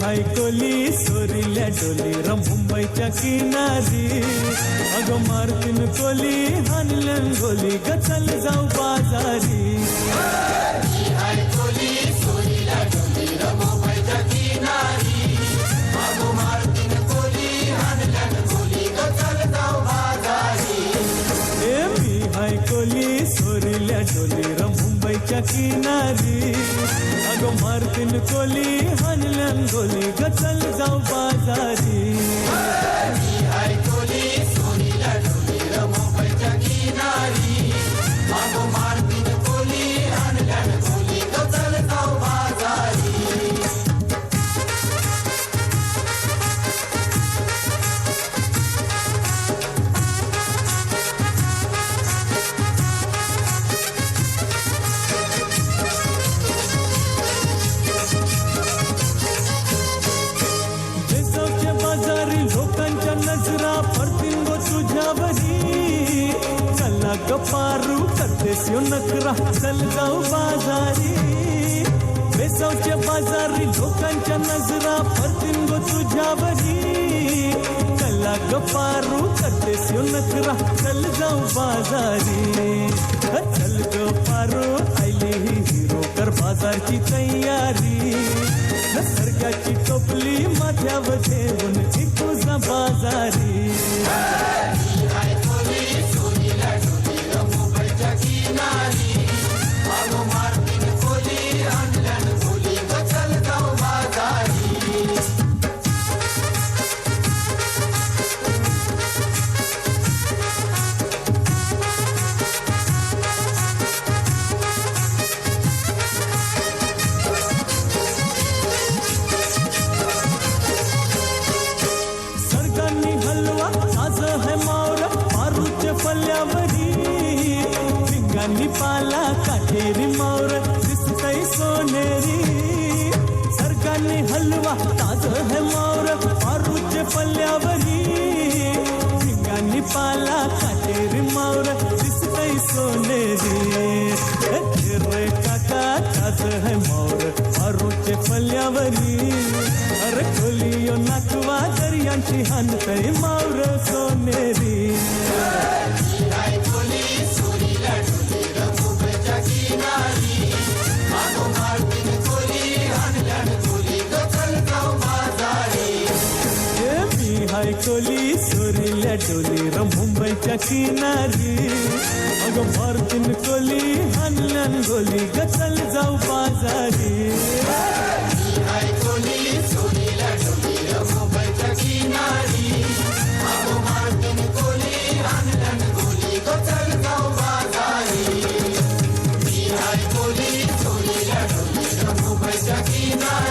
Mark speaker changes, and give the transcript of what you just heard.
Speaker 1: हाय कोली सोरील्या डोली मुंबईच्या किनारी अगं मारतीन कोली हानलन गोली ग चल जाऊ बाजारी कोली सोरील्या डोली मुंबईच्या किनारी अगं मारतीन कोली हानलन गोली ग चल जाऊ बाजारी कोली सोरील्या डोली मुंबईच्या किनारी अगं मारतीन कोली हानलन गोली ग चल जाऊ बाजारी लोकांच्या नजरा पडतील गो तुझ्यावरी चला ग पारू करतेस यो नखरा चल जाऊ बाजारी बेसावच्या बाजारी लोकांच्या नजरा पडतील गो तुझ्यावरी चला ग पारू करतेस यो नखरा चल जाऊ बाजारी चल ग पारू आयली ही हिरो कर बाजारची तयारी निसर्गाची टोपली माथ्यावर ठेवून चिकूचा बाजारी आज है मावर पारूचे फल्यावरी पिंगांनी पाला काटेरी मावर दिसतय सोनेरी सरकारने हलवा ताज है मावर पारूचे फल्यावरी पिंगांनी पाला काटेरी मावर दिसतय सोनेरी रे काका ताज है मावर पारूचे फल्यावरी अरे खोलियो नाकवा दर्यांची हानतय मावर सोनेरी हाय कोली सोरील्या डोली मुंबईच्या किनारी अगं मारतीन कोली हानलन गोली ग चल जाऊ बाजारी मुंबईच्या किनारी अगं मारतीन कोली हानलन गोली ग चल जाऊ बाजारी हाय कोली सोरील्या डोली मुंबईच्या किनारी